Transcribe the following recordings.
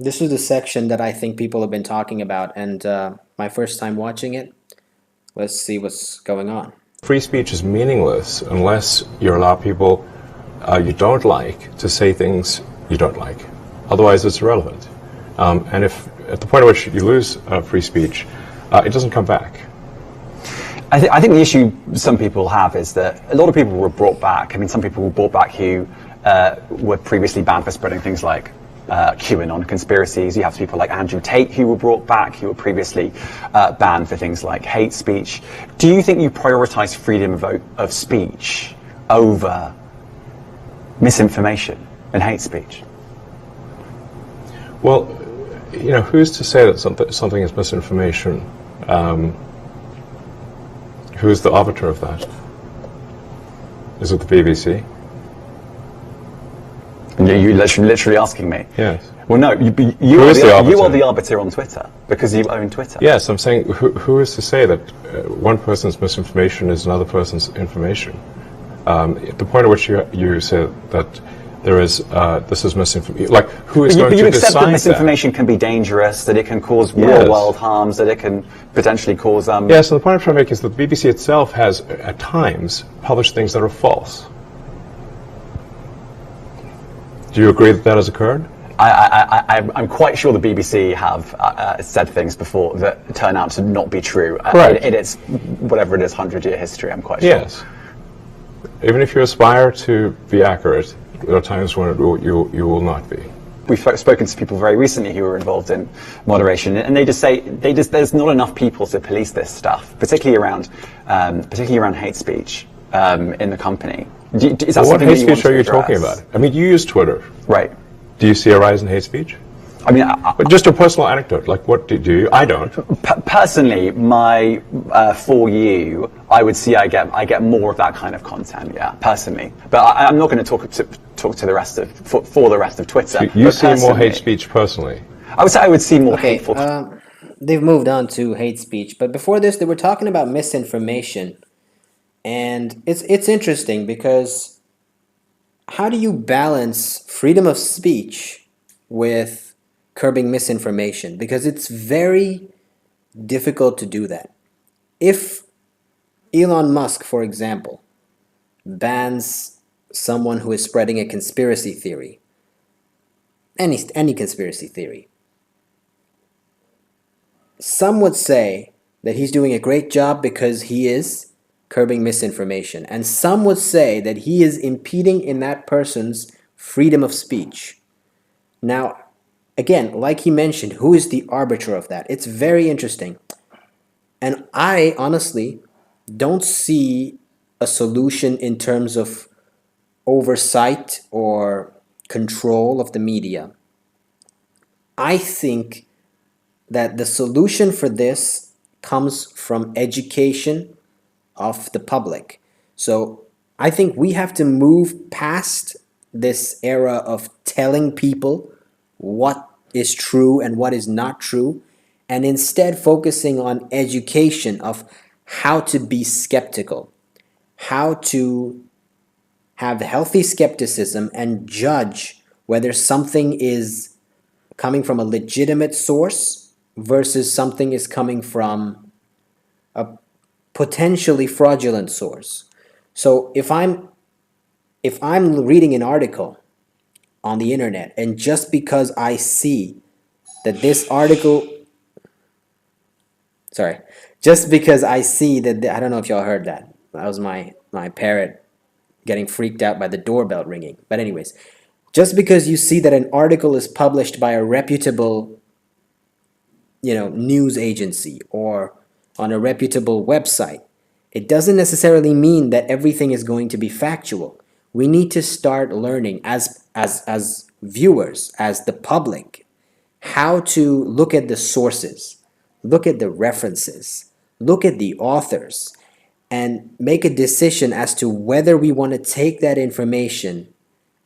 This is the section that I think people have been talking about, and my first time watching it. Let's see what's going on. Free speech is meaningless unless you allow people you don't like to say things you don't like. Otherwise, it's irrelevant. And if at the point at which you lose free speech, it doesn't come back. I think the issue some people have is that a lot of people were brought back. I mean, some people were brought back who were previously banned for spreading things like QAnon conspiracies. You have people like Andrew Tate who were brought back, who were previously banned for things like hate speech. Do you think you prioritize freedom of speech over misinformation and hate speech? Well, you know, who's to say that something is misinformation? Who's the arbiter of that? Is it the BBC? You're literally asking me? Yes. Well, no, you are the arbiter on Twitter because you own Twitter. Yes, I'm saying who is to say that one person's misinformation is another person's information? At the point at which you say that there is this is misinformation, like who is going to decide that? You accept that misinformation can be dangerous, that it can cause real-world harms, that it can potentially cause. Yeah. So the point I'm trying to make is that the BBC itself has at times published things that are false. Do you agree that that has occurred? I'm quite sure the BBC have said things before that turn out to not be true. Right. In its, whatever it is, 100-year history, I'm quite sure. Yes. Even if you aspire to be accurate, there are times when you will not be. We've spoken to people very recently who were involved in moderation, and they just say there's not enough people to police this stuff, particularly around hate speech in the company. Is that what hate that speech are you talking about? I mean, you use Twitter. Right. Do you see a rise in hate speech? I mean, but just a personal anecdote, like what do you? I don't. Personally, my for you, I would see I get more of that kind of content. Yeah, personally, but I'm not going to talk to the rest of for the rest of Twitter. So you see more hate speech personally? I would say I would see more hateful. They've moved on to hate speech, but before this, they were talking about misinformation, and it's interesting because how do you balance freedom of speech with curbing misinformation? Because it's very difficult to do that. If Elon Musk, for example, bans someone who is spreading a conspiracy theory, any conspiracy theory, some would say that he's doing a great job because he is curbing misinformation, and some would say that he is impeding in that person's freedom of speech. Now, again, like he mentioned, who is the arbiter of that? It's very interesting. And I honestly don't see a solution in terms of oversight or control of the media. I think that the solution for this comes from education of the public. So I think we have to move past this era of telling people what is true and what is not true, and instead focusing on education of how to be skeptical, how to have healthy skepticism and judge whether something is coming from a legitimate source versus something is coming from a potentially fraudulent source. So if I'm reading an article on the internet, and just because I see that this article, just because I see that, I don't know if y'all heard that. That was my parrot getting freaked out by the doorbell ringing. But anyways, just because you see that an article is published by a reputable, news agency or on a reputable website, it doesn't necessarily mean that everything is going to be factual. We need to start learning as viewers, as the public, how to look at the sources, look at the references, look at the authors, and make a decision as to whether we want to take that information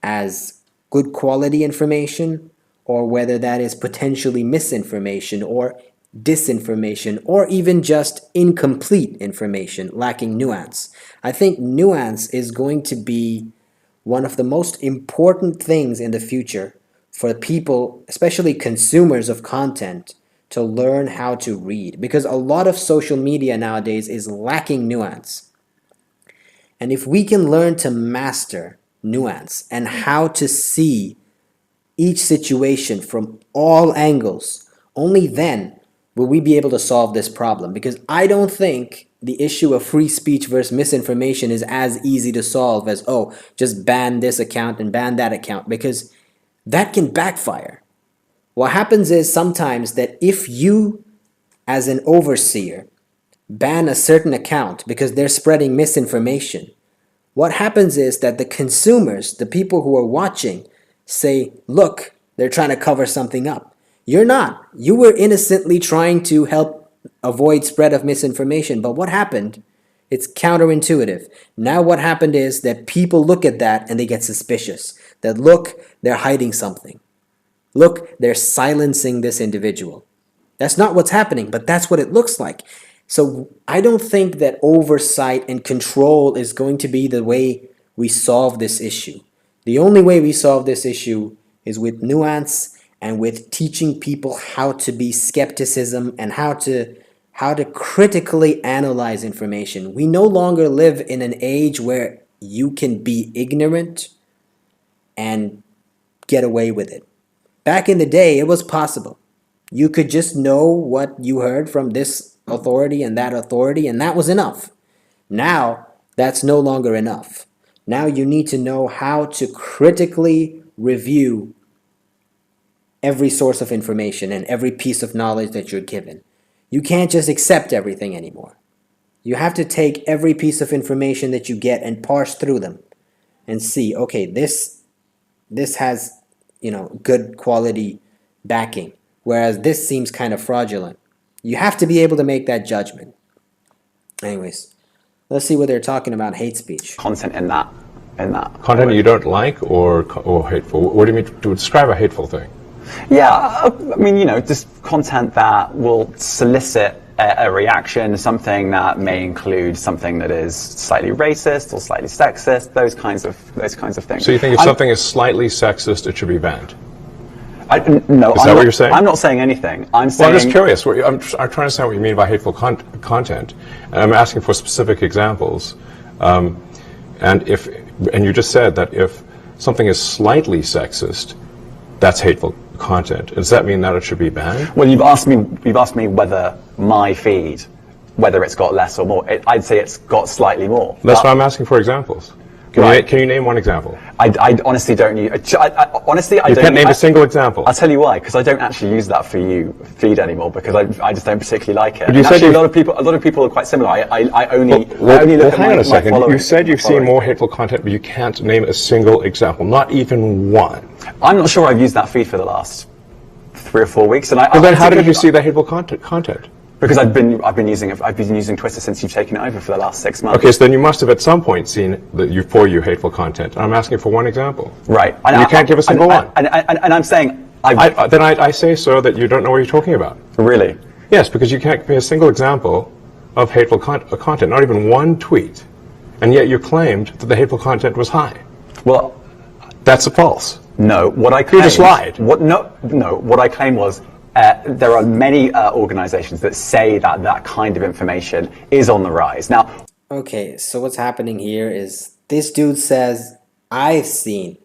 as good quality information or whether that is potentially misinformation or disinformation or even just incomplete information lacking nuance. I think nuance is going to be one of the most important things in the future for people, especially consumers of content, to learn how to read, because a lot of social media nowadays is lacking nuance. And if we can learn to master nuance and how to see each situation from all angles, only then will we be able to solve this problem. Because I don't think the issue of free speech versus misinformation is as easy to solve as, oh, just ban this account and ban that account, because that can backfire. What happens is sometimes that if you, as an overseer, ban a certain account because they're spreading misinformation, what happens is that the consumers, the people who are watching, say, look, they're trying to cover something up. You're not. You were innocently trying to help avoid spread of misinformation. But what happened? It's counterintuitive. Now what happened is that people look at that and they get suspicious. That look, they're hiding something. Look, they're silencing this individual. That's not what's happening, but that's what it looks like. So I don't think that oversight and control is going to be the way we solve this issue. The only way we solve this issue is with nuance and with teaching people how to be skepticism and how to critically analyze information. We no longer live in an age where you can be ignorant and get away with it. Back in the day, it was possible. You could just know what you heard from this authority, and that was enough. Now, that's no longer enough. Now you need to know how to critically review every source of information and every piece of knowledge that you're given. You can't just accept everything anymore. You have to take every piece of information that you get and parse through them and see, okay, this has, good quality backing, whereas this seems kind of fraudulent. You have to be able to make that judgment. Anyways, let's see what they're talking about hate speech. Content in that. Content you don't like or hateful? What do you mean to describe a hateful thing? Yeah, I mean, just content that will solicit a reaction, something that may include something that is slightly racist or slightly sexist, those kinds of things. So you think if something is slightly sexist, it should be banned? No, is that what you're saying? I'm not saying anything. I'm saying. Well, I'm just curious. I'm trying to understand what you mean by hateful content, and I'm asking for specific examples. And you just said that if something is slightly sexist, that's hateful content. Does that mean that it should be banned? Well, you've asked me whether my feed, whether it's got less or more. I'd say it's got slightly more. That's why I'm asking for examples. Can you name one example? I honestly don't use. Honestly, I you don't. Can't name a single example. I'll tell you why. Because I don't actually use that for you feed anymore. Because I just don't particularly like it. But you said actually, a lot of people are quite similar. I only look at hang on a second. my You said you've seen more hateful content, but you can't name a single example, not even one. I'm not sure I've used that feed for the last 3 or 4 weeks. And then how did you see that hateful content? Because I've been using Twitter since you've taken it over for the last 6 months. Okay, so then you must have at some point seen for you hateful content. I'm asking for one example. Right. And you can't give a single one. And I'm saying I say so that you don't know what you're talking about. Really? Yes, because you can't give me a single example of hateful content, not even one tweet, and yet you claimed that the hateful content was high. Well, that's false. No, what I claimed. You just lied. What I claimed was. There are many organizations that say that kind of information is on the rise. Now, okay, so what's happening here is this dude says, I've seen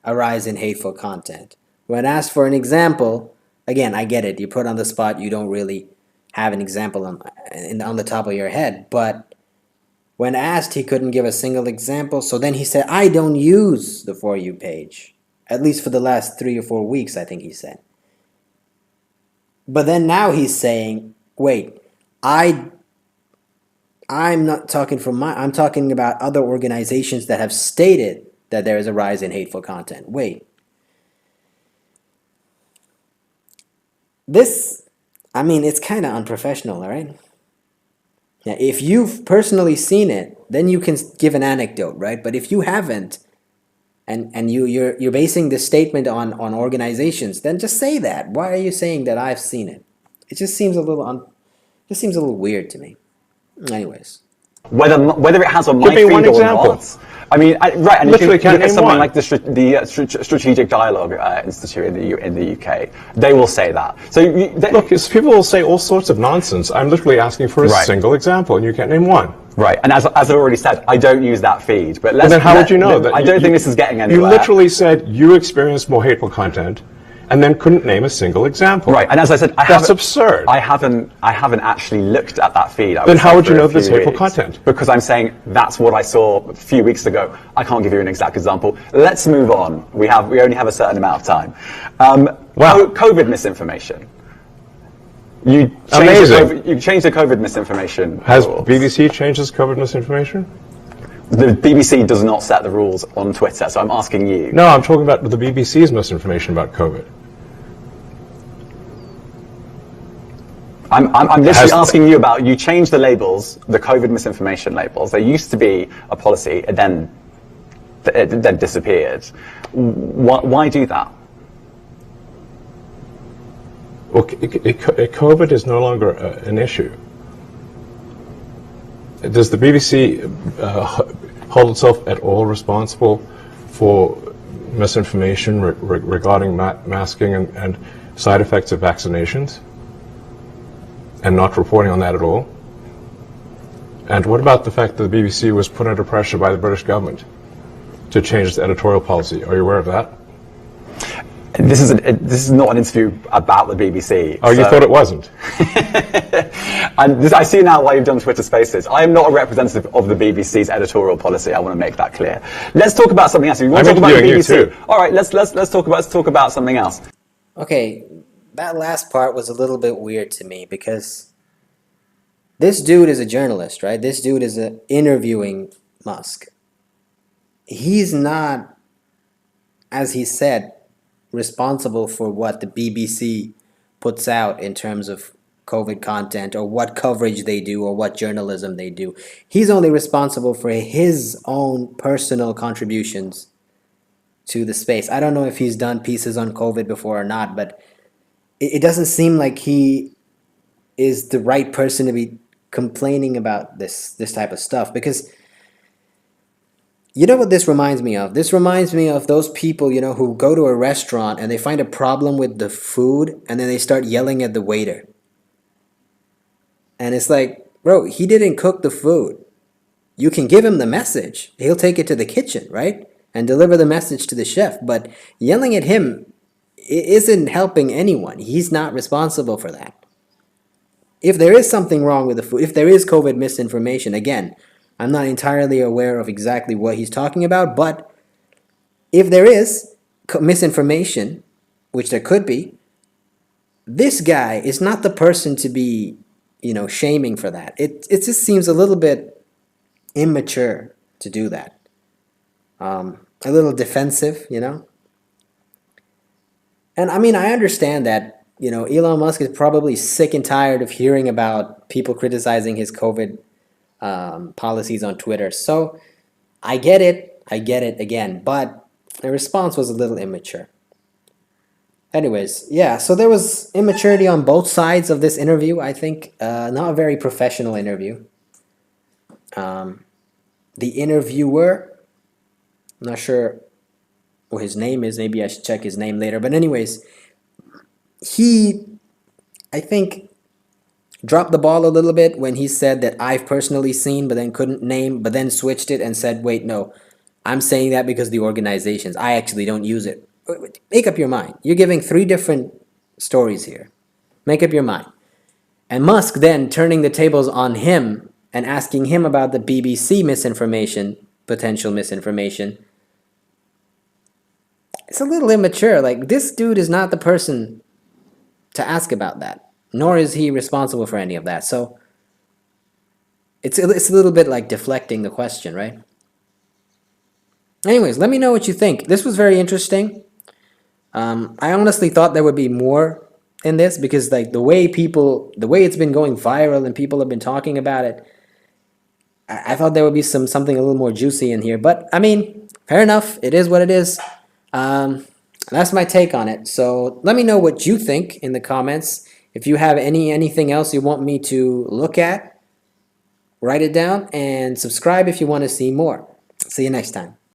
a rise in hateful content. When asked for an example, again, I get it. You put on the spot, you don't really have an example on the top of your head. But when asked, he couldn't give a single example. So then he said, I don't use the For You page. At least for the last 3 or 4 weeks, I think he said. But then now he's saying, wait, I'm not talking I'm talking about other organizations that have stated that there is a rise in hateful content. Wait. It's kind of unprofessional, right? Now, if you've personally seen it, then you can give an anecdote, right? But if you haven't, and you're basing this statement on organizations, then just say that. Why are you saying that I've seen it? It just seems a little weird to me. Anyways, Whether it has on my Give me feed one or example. not. I mean, right, and Literally if you can't look at name something one. like the Strategic Dialogue Institute in the UK, they will say that. So Look, people will say all sorts of nonsense. I'm literally asking for a Right. single example, and you can't name one. right, and as I've already said, I don't use that feed. But And then how would you know that? I don't think this is getting anywhere. You literally said you experienced more hateful content, and then couldn't name a single example. Right, and as I said, that's absurd. I haven't actually looked at that feed. Then how would you know this hateful content? Because I'm saying that's what I saw a few weeks ago. I can't give you an exact example. Let's move on. We only have a certain amount of time. Wow. COVID misinformation. You changed the COVID misinformation Has rules. BBC changed its COVID misinformation? The BBC does not set the rules on Twitter, so I'm asking you. No, I'm talking about the BBC's misinformation about COVID. I'm literally asking you about, you changed the labels, the COVID misinformation labels. There used to be a policy, it then disappeared. Why do that? Well, COVID is no longer an issue. Does the BBC hold itself at all responsible for misinformation regarding masking and side effects of vaccinations, and not reporting on that at all? And what about the fact that the BBC was put under pressure by the British government to change its editorial policy? Are you aware of that? This is not an interview about the BBC. Oh, you thought it wasn't? And I see now why you've done Twitter Spaces. I am not a representative of the BBC's editorial policy. I want to make that clear. Let's talk about something else. If you want to talk about the BBC, all right. Let's talk about something else. Okay, that last part was a little bit weird to me because this dude is a journalist, right? This dude is interviewing Musk. He's not, as he said, responsible for what the BBC puts out in terms of COVID content or what coverage they do or what journalism they do. He's only responsible for his own personal contributions to the space. I don't know if he's done pieces on COVID before or not, but it doesn't seem like he is the right person to be complaining about this type of stuff, because you know what this reminds me of? This reminds me of those people, who go to a restaurant and they find a problem with the food and then they start yelling at the waiter. And it's like, bro, he didn't cook the food. You can give him the message. He'll take it to the kitchen, right? And deliver the message to the chef. But yelling at him isn't helping anyone. He's not responsible for that. If there is something wrong with the food, if there is COVID misinformation, again, I'm not entirely aware of exactly what he's talking about, but if there is misinformation, which there could be, this guy is not the person to be, shaming for that. It just seems a little bit immature to do that. A little defensive, And I mean, I understand that, Elon Musk is probably sick and tired of hearing about people criticizing his COVID policies on Twitter. So I get it again, but the response was a little immature. Anyways, yeah, so there was immaturity on both sides of this interview, I think. Not a very professional interview. The interviewer, I'm not sure what his name is, maybe I should check his name later, but anyways, he, I think, dropped the ball a little bit when he said that I've personally seen, but then couldn't name, but then switched it and said, wait, no, I'm saying that because the organizations, I actually don't use it. Make up your mind. You're giving 3 different stories here. Make up your mind. And Musk then turning the tables on him and asking him about the BBC misinformation, potential misinformation. It's a little immature. Like, this dude is not the person to ask about that, nor is he responsible for any of that. So it's a little bit like deflecting the question, right? Anyways, let me know what you think. This was very interesting. I honestly thought there would be more in this because, like, the way it's been going viral and people have been talking about it, I thought there would be something a little more juicy in here. But I mean, fair enough. It is what it is. That's my take on it. So let me know what you think in the comments. If you have anything else you want me to look at, write it down, and subscribe if you want to see more. See you next time.